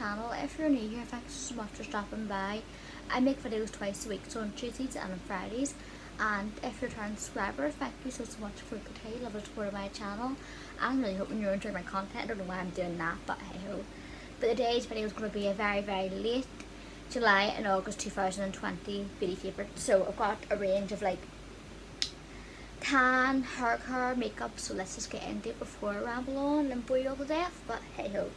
channel. If you're new here, thanks so much for stopping by. I make videos twice a week, so on Tuesdays and on Fridays. And if you're a return subscriber, thank you so much for your love and support of my channel. I'm really hoping you're enjoying my content. I don't know why I'm doing that, but hey ho. But today's video is going to be a very late July and August 2020 beauty favourite. So I've got a range of like tan, hair care, makeup, so let's just get into it before I ramble on and bore you all to death, but hey ho.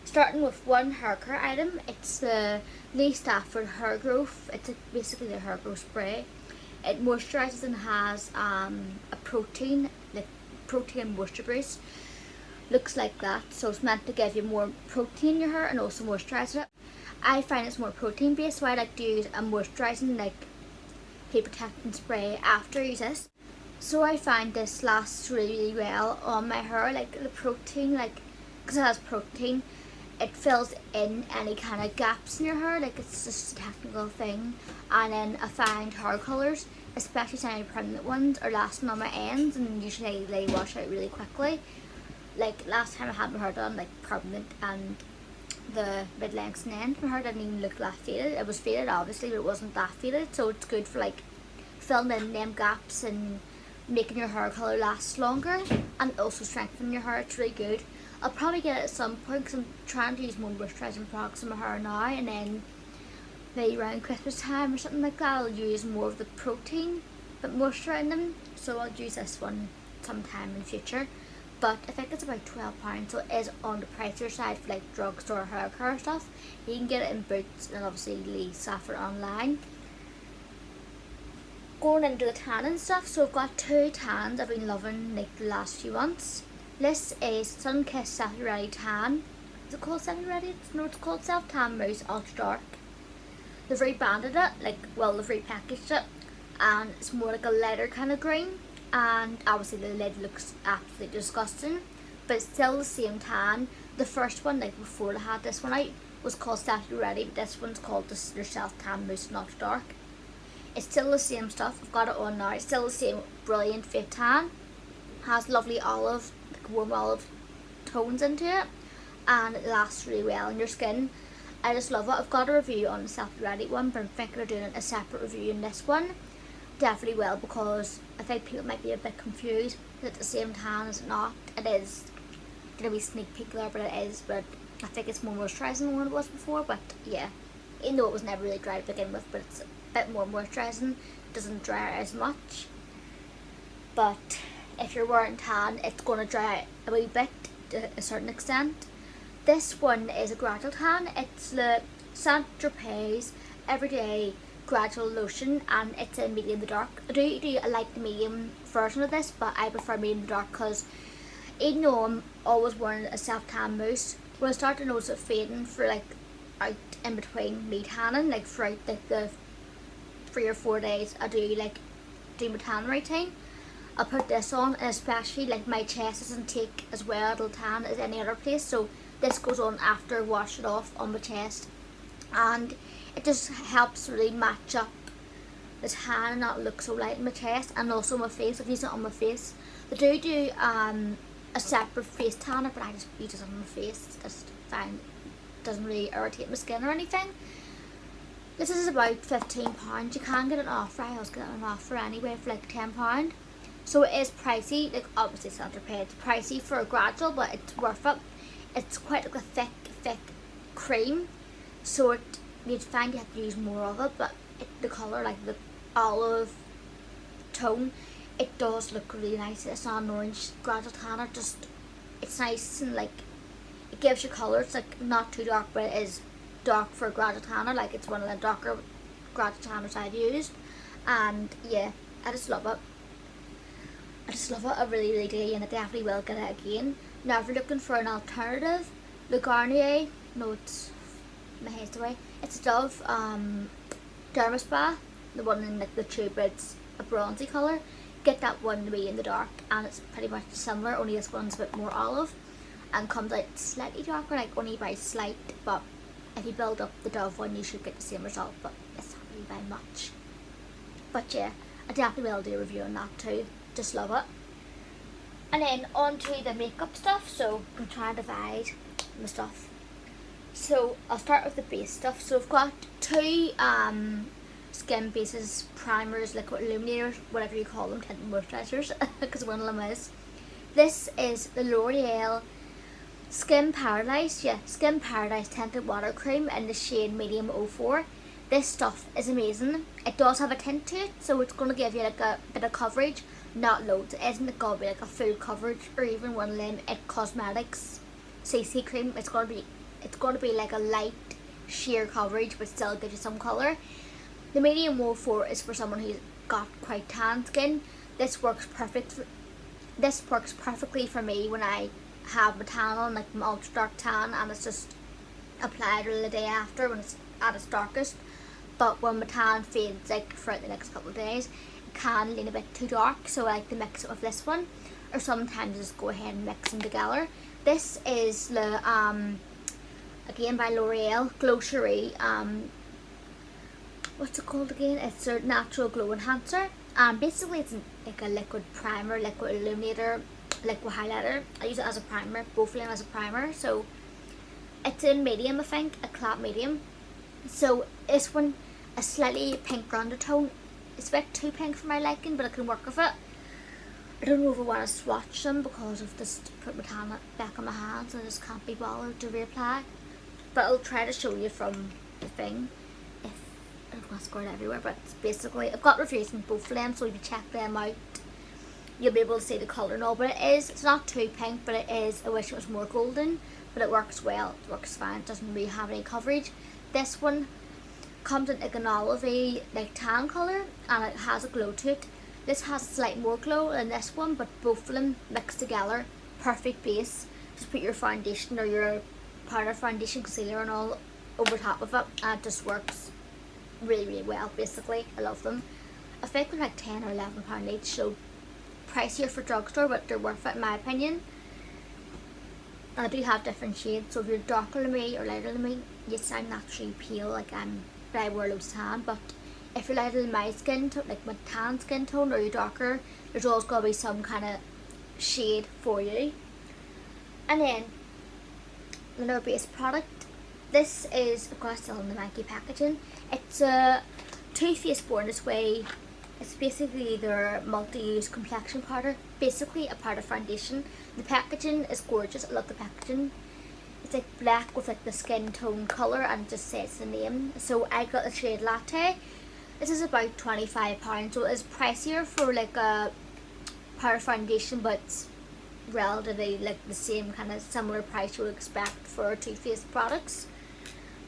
Starting with one hair care item, it's the Lee Stafford Hair Growth. It's basically the hair growth spray. It moisturises and has a protein moisture boost. Looks like that, so it's meant to give you more protein in your hair and also moisturise it. I find it's more protein based, so I like to use a moisturising like heat protecting spray after I use this. So I find this lasts really well on my hair, like the protein, like because it has protein, it fills in any kind of gaps in your hair, like it's just a technical thing. And then I find hair colours, especially semi permanent ones, are lasting on my ends and usually they wash out really quickly. Like last time I had my hair done like permanent and the mid-lengths and end, my hair didn't even look that faded. It was faded obviously, but it wasn't that faded, so it's good for like filling in them gaps and making your hair colour last longer and also strengthening your hair. It's really good. I'll probably get it at some point because I'm trying to use more moisturising products in my hair now, and then maybe around Christmas time or something like that I'll use more of the protein but moisture in them, so I'll use this one sometime in the future. But I think it's about £12, so it is on the pricier side for like drugstore hair care stuff. You can get it in Boots and obviously Lee Stafford online. Going into the tan and stuff, so I've got two tans I've been loving like the last few months. This is Sunkissed Selfie Ready Tan. Is it called Selfie Ready? No, it's called Self Tan Mousse Ultra Dark. They've rebranded it, they've repackaged it, and it's more like a lighter kind of green. And obviously the lid looks absolutely disgusting, but it's still the same tan. The first one, like before they had this one out, was called Selfie Ready, but this one's called the Self Tan Mousse Ultra Dark. It's still the same stuff. I've got it on now. It's still the same brilliant fit tan. Has lovely olive, like warm olive tones into it, and it lasts really well on your skin. I just love it. I've got a review on the Selfie Ready one, but I'm thinking of doing a separate review in this one. Definitely will, because I think people might be a bit confused. Is it the same tan? Is it not? It is. Gonna be sneak peek there, but it is. But I think it's more moisturising than what it was before. But yeah, even though it was never really dry to begin with, but it's a bit more moisturising. It doesn't dry out as much. But if you're wearing tan, it's gonna dry out a wee bit to a certain extent. This one is a gradual tan. It's the Saint Tropez Everyday Gradual Lotion, and it's in medium in the dark. I like the medium version of this, but I prefer medium in the dark because even though I'm always wearing a self tan mousse, when I start to notice it fading for like out in between me tanning, like throughout like the 3 or 4 days I do my tan routine, I'll put this on, and especially like my chest doesn't take as well it'll tan as any other place, so this goes on after I wash it off on my chest, and it just helps really match up the tan and not look so light in my chest. And also my face, I've used it on my face. They do a separate face tanner, but I just use it on my face. Just fine, it doesn't really irritate my skin or anything. This is about £15. You can get an offer. I always get an offer anyway for like £10. So it is pricey. Like obviously Saint Tropez, it's pricey for a gradual, but it's worth it. It's quite like a thick cream, so you'd find you have to use more of it, but the colour, like the olive tone, it does look really nice. It's not an orange gradual tanner, just it's nice and like it gives you colour. It's like not too dark, but it is dark for a gradual tanner. Like it's one of the darker gradual tanners I've used, and yeah, I just love it. I really do, and I definitely will get it again. Now if you're looking for an alternative, the Garnier, no, it's my head's away. It's a Dove Derma Spa, the one in like the tube, it's a bronzy colour. Get that one to be in the dark, and it's pretty much similar, only this one's a bit more olive and comes out slightly darker, like only by slight, but if you build up the Dove one you should get the same result, but it's not really by much. But yeah, I definitely will do a review on that too, just love it. And then on to the makeup stuff, so I'm trying to divide my stuff. So I'll start with the base stuff. So I've got two skin bases, primers, liquid illuminators, whatever you call them, tinted moisturisers, because one of them is. This is the L'Oreal Skin Paradise, Skin Paradise Tinted Water Cream in the shade Medium 04. This stuff is amazing. It does have a tint to it, so it's going to give you like a bit of coverage, not loads. It isn't going to be like a full coverage or even one of them Cosmetics CC cream. It's going to be like a light sheer coverage, but still gives you some colour. The Medium 04 is for someone who's got quite tan skin. This works perfectly for me when I have my tan on, like my ultra dark tan, and it's just applied the day after when it's at its darkest. But when my tan fades like throughout the next couple of days, it can lean a bit too dark, so I like to mix it with this one, or sometimes just go ahead and mix them together. This is the again by L'Oreal Glow Cherie, what's it called again? It's a natural glow enhancer. Basically it's like a liquid primer, liquid illuminator, liquid highlighter. I use it as a primer, both of them as a primer. So it's in medium, I think, a clap medium. So this one, a slightly pink undertone. It's a bit too pink for my liking, but I can work with it. I don't know if I want to swatch them because I've just put my tan back on my hands and I just can't be bothered to reapply. But I'll try to show you from the thing. If I don't want to squirt everywhere, but it's basically, I've got reviews from both of them, so if you check them out, you'll be able to see the colour and all. But it's not too pink, but it is, I wish it was more golden, but it works well, it works fine, it doesn't really have any coverage. This one comes in like an olivey, like tan colour, and it has a glow to it. This has a slight more glow than this one, but both of them mixed together, perfect base. Just put your foundation or your powder foundation, concealer and all over top of it, and it just works really, really well. Basically, I love them. I think they're like £10 or £11 each, so pricier for drugstore, but they're worth it in my opinion. And I do have different shades, so if you're darker than me or lighter than me, yes, I'm naturally pale, but I wear loads of tan, but if you're lighter than my skin tone, like my tan skin tone, or you're darker, there's always got to be some kind of shade for you. And then another base product. This is, of course, still in the Nike packaging. It's a Too Faced Born This Way. It's basically their multi-use complexion powder. Basically a powder foundation. The packaging is gorgeous. I love the packaging. It's like black with like the skin tone colour, and it just says the name. So I got the shade Latte. This is about £25, so it's pricier for like a powder foundation, but it's relatively like the same kind of similar price you would expect for Too Faced products.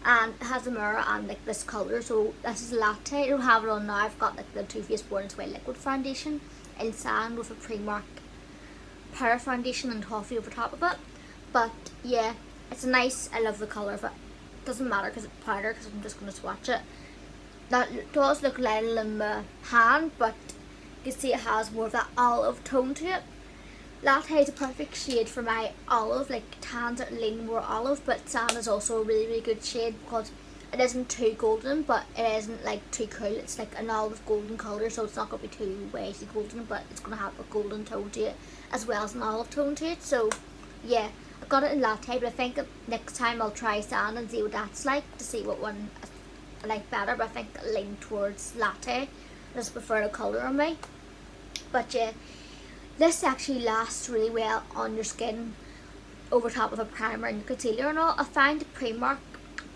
And it has a mirror and like this colour, so this is Latte. I don't have it on now. I've got like the Too Faced Born This Way liquid foundation in sand with a Primark powder foundation and toffee over top of it. But yeah, it's nice. I love the colour of it. Doesn't matter because it's powder, because I'm just going to swatch it. That does look lighter than my hand, but you can see it has more of that olive tone to it. Latte is a perfect shade for my olive, like tans are leaning more olive, but sand is also a really, really good shade because it isn't too golden, but it isn't like too cool. It's like an olive golden colour, so it's not going to be too waxy golden, but it's going to have a golden tone to it as well as an olive tone to it. So yeah, I got it in Latte, but I think next time I'll try sand and see what that's like, to see what one I like better, but I think I lean towards Latte. I just prefer the colour on me. But yeah, this actually lasts really well on your skin over top of a primer and concealer and all. I find the Primark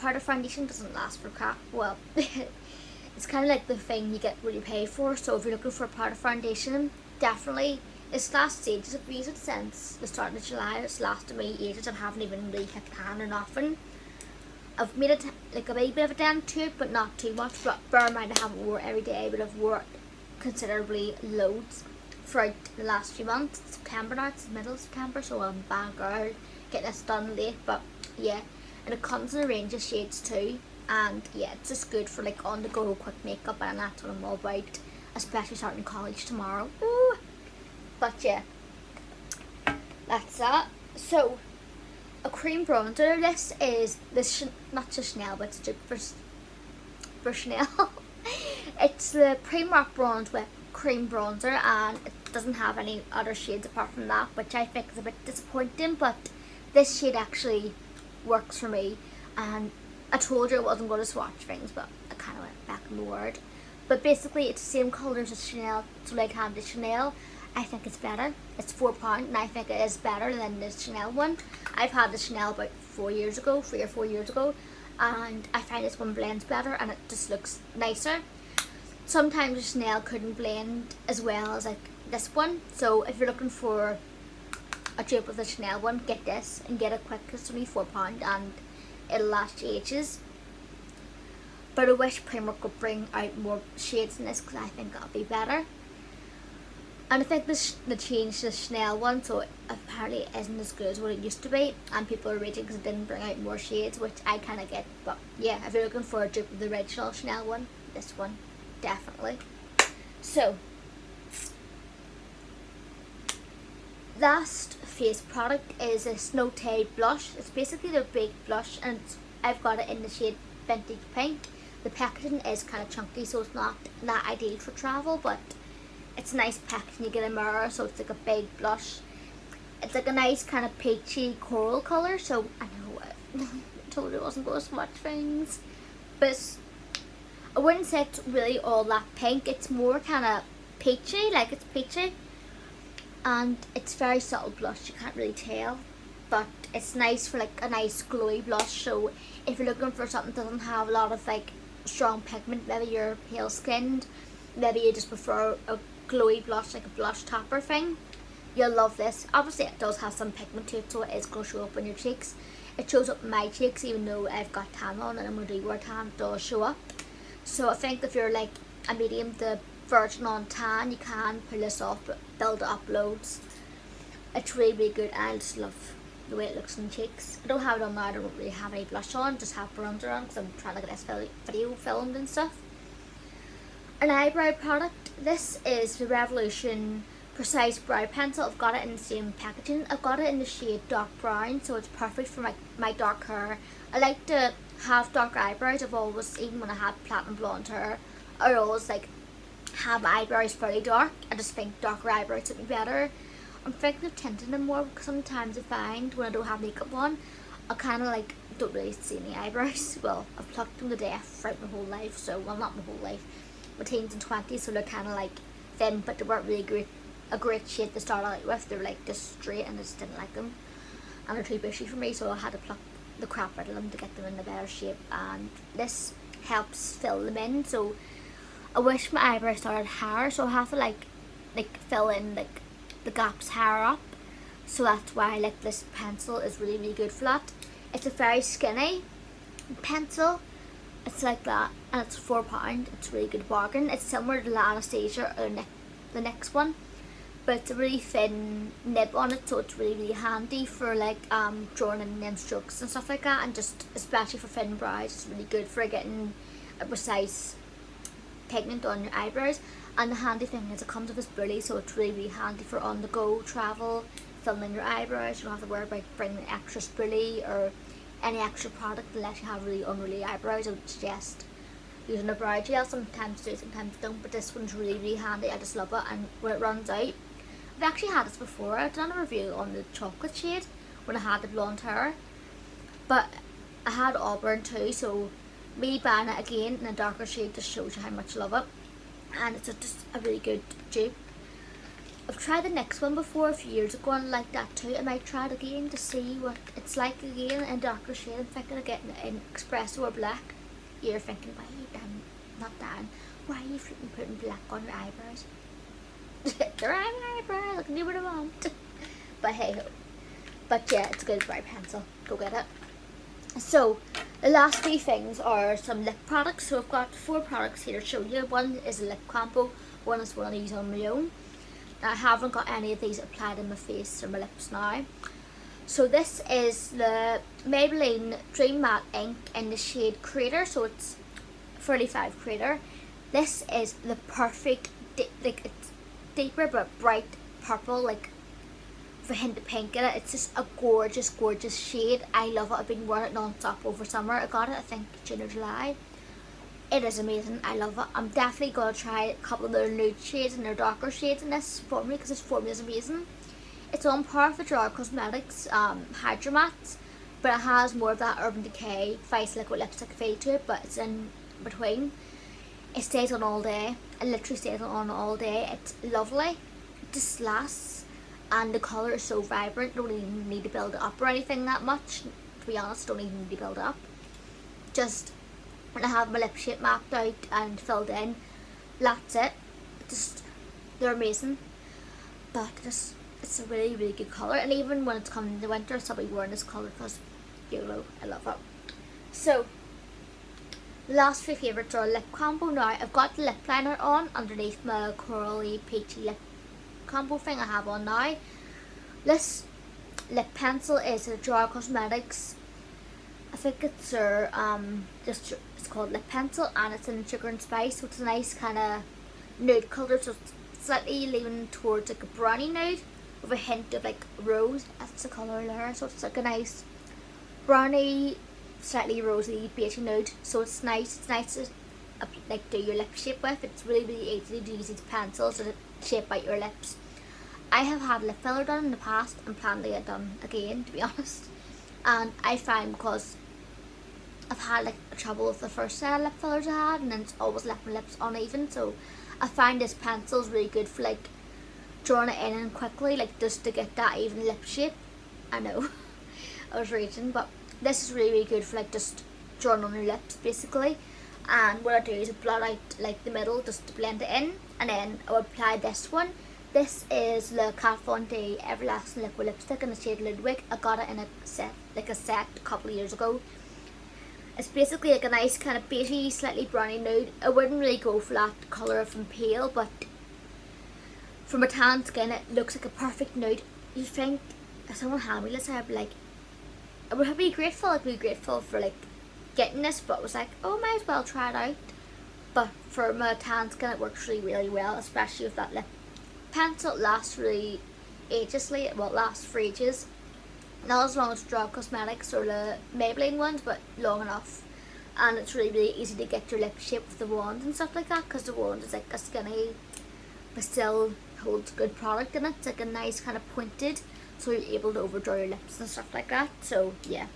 powder foundation doesn't last for crap. Well, it's kind of like the thing you get what you pay for. So if you're looking for a powder foundation, definitely this lasts ages. I've used it since the start of July. It's lasted me ages. I haven't even really hit pan or nothing. I've made it like a wee bit of a dent to it, but not too much. But bear in mind, I haven't wore it every day, but I've wore it considerably loads throughout the last few months. It's September now, it's the middle of September, so I'm a bad girl getting this done late. But yeah, and it comes in a range of shades too, and yeah, it's just good for like on the go quick makeup, and that's what I'm all about, especially starting college tomorrow. Ooh. But yeah, that's that. So a cream bronzer. This is not just Chanel, but it's a dupe for Chanel. It's the Primark Bronze Whip cream bronzer, and it doesn't have any other shades apart from that, which I think is a bit disappointing, but this shade actually works for me. and I told her I wasn't going to swatch things, but I kind of went back on the word. But basically it's the same colours as Chanel, so like had the Chanel, I think it's better. It's £4 and I think it is better than the Chanel one. I've had the Chanel about 3 or 4 years ago, and I find this one blends better and it just looks nicer. Sometimes the Chanel couldn't blend as well as like this one, so if you're looking for a dupe of the Chanel one, get this and get it quick because it's only £4 and it'll last you ages. But I wish Primark could bring out more shades in this because I think it'll be better. And I think they changed the Chanel one, so it apparently isn't as good as what it used to be, and people are raging because it didn't bring out more shades, which I kind of get. But yeah, if you're looking for a dupe of the original Chanel one, this one, definitely. So, last face product is this Latte blush. It's basically their big blush, and I've got it in the shade Vintage Pink. The packaging is kind of chunky, so it's not that ideal for travel, but it's a nice packaging. You get a mirror, so it's like a big blush. It's like a nice kind of peachy coral colour, so I know I told you I wasn't going to swatch things, but I wouldn't say it's really all that pink. It's more kind of peachy, like it's peachy, and it's very subtle blush, you can't really tell, but it's nice for like a nice glowy blush. So if you're looking for something that doesn't have a lot of like strong pigment, maybe you're pale skinned, maybe you just prefer a glowy blush, like a blush topper thing, you'll love this. Obviously it does have some pigment to it, so it is going to show up on your cheeks. It shows up in my cheeks even though I've got tan on, and I'm going to do wear tan, it does show up. So I think if you're like a medium to virgin on tan, you can pull this off, but build it up loads. It's really, really good. I just love the way it looks on the cheeks. I don't have it on now, I don't really have any blush on, just have bronzer on because I'm trying to get this video filmed and stuff. An eyebrow product. This is the Revolution Precise Brow Pencil. I've got it in the same packaging. I've got it in the shade dark brown, so it's perfect for my dark hair. I like to have dark eyebrows. I've always, even when I had platinum blonde hair, I always like have my eyebrows fairly dark. I just think darker eyebrows would be better. I'm thinking of tinting them more because sometimes I find when I don't have makeup on, I kind of like don't really see any eyebrows. Well, I've plucked them to death throughout my whole life, so well, not my whole life, my teens and 20s, so they're kind of like thin, but they weren't really a great shade to start out with. They were like just straight and I just didn't like them, and they're too bushy for me, so I had to pluck the crap out of them to get them in a better shape, and this helps fill them in. So I wish my eyebrows started higher, so I have to like fill in like the gaps higher up, so that's why like this pencil is really, really good for that. It's a very skinny pencil, it's like that, and it's £4. It's a really good bargain. It's similar to the Anastasia or the next one, but it's a really thin nib on it, so it's really, really handy for like drawing in them strokes and stuff like that, and just especially for thin brows, it's really good for getting a precise pigment on your eyebrows. And the handy thing is it comes with this bully, so it's really, really handy for on the go travel, filling your eyebrows. You don't have to worry about bringing extra spoolie or any extra product unless you have really unruly eyebrows. I would suggest using a brow gel. Sometimes do, sometimes don't, but this one's really, really handy. I just love it, and when it runs out, I've actually had this before. I've done a review on the chocolate shade when I had the blonde hair, but I had auburn too, so me buying it again in a darker shade just shows you how much I love it, and it's just a really good dupe. I've tried the next one before a few years ago and liked that too. I might try it again to see what it's like again in a darker shade. I'm thinking of getting it in espresso or black. You're thinking, why are you Dan? Not Dan. Why are you flipping putting black on your eyebrows? They're on my eyebrows, I can do what I want. But hey ho. But yeah, it's a good brow pencil. Go get it. So the last three things are some lip products. So I've got 4 products here to show you. One is a lip combo, one is one I use on my own. I haven't got any of these applied in my face or my lips now. So this is the Maybelline Dream Matte Ink in the shade Crater, so it's 35 Crater. This is the perfect, like it's deeper but bright purple, like with a hint of pink in it. It's just a gorgeous, gorgeous shade. I love it. I've been wearing it non-stop over summer. I got it, I think, June or July. It is amazing. I love it. I'm definitely going to try a couple of their nude shades and their darker shades in this formula because this formula is amazing. It's on par with Gerard Cosmetics Hydra Mattes, but it has more of that Urban Decay Face Liquid Lipstick feel to it, but it's in between. It stays on all day. It literally stays on all day. It's lovely. It just lasts, and the colour is so vibrant. Don't even need to build it up or anything that much. To be honest, don't even need to build it up. Just when I have my lip shape mapped out and filled in, that's it. Just, they're amazing. But it's a really, really good colour, and even when it's coming into winter, I'll still be wearing this colour because, you know, I love it. So, the last three favourites are a lip combo. Now, I've got the lip liner on underneath my corally peachy lip combo thing I have on now. This lip pencil is a Gerard Cosmetics. I think it's their, it's called lip pencil, and it's in sugar and spice, so it's a nice kind of nude colour, so it's slightly leaning towards like a brownie nude with a hint of like rose. That's the colour there, so it's like a nice brownie, slightly rosy beige nude. So it's nice to like do your lip shape with. It's really, really easy to use these pencils to shape out your lips. I have had lip filler done in the past and plan to get done again, to be honest. And I find, because I've had like trouble with the first set of lip fillers I had, and then it's always left my lips uneven, so I find this pencil is really good for like drawing it in and quickly, like just to get that even lip shape. I know, I was raging, but this is really, really good for like just drawing on your lips basically. And what I do is I blot out like the middle just to blend it in, and then I will apply this one. This is the Kat Von D Everlasting Liquid Lipstick in the shade Ludwig. I got it in a set a couple of years ago. It's basically like a nice kind of beigey, slightly browny nude. I wouldn't really go for that colour from pale, but for my tan skin it looks like a perfect nude. You think if someone had me this, I'd be like, I would be grateful. I'd be grateful for like getting this, but I was like, oh, might as well try it out. But for my tan skin it works really, really well, especially with that lip pencil. It lasts really ageously. Well, it lasts for ages. Not as long as Gerard Cosmetics or the Maybelline ones, but long enough. And it's really, really easy to get your lip shape with the wand and stuff like that, because the wand is like a skinny but still holds good product in it. It's like a nice kind of pointed, so you're able to overdraw your lips and stuff like that. So yeah.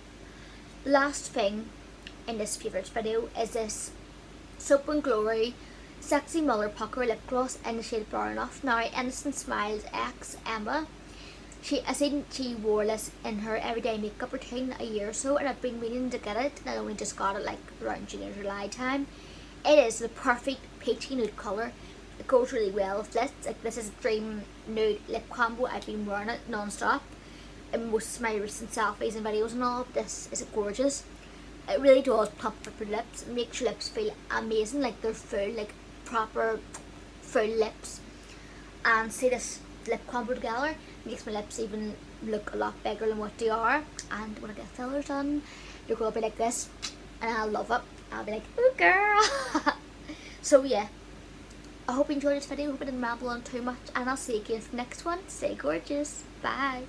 The last thing in this favourites video is this Soap and Glory Sexy Muller Pucker Lip Gloss in the shade Brown Enough. Now, Innocent Smiles X Emma. I seen she wore this in her everyday makeup routine a year or so, and I've been meaning to get it, and I only just got it like around June or July time. It is the perfect peachy nude colour. It goes really well with this. Like, this is a dream nude lip combo. I've been wearing it non-stop in most of my recent selfies and videos and all. This is gorgeous. It really does plump up your lips. It makes your lips feel amazing, like they're full, like proper full lips. And see this lip combo together makes my lips even look a lot bigger than what they are. And when I get fillers done, you're going to be like this, and I'll love it. I'll be like, ooh girl. So yeah, I hope you enjoyed this video. I hope I didn't ramble on too much, and I'll see you again for the next one. Stay gorgeous. Bye.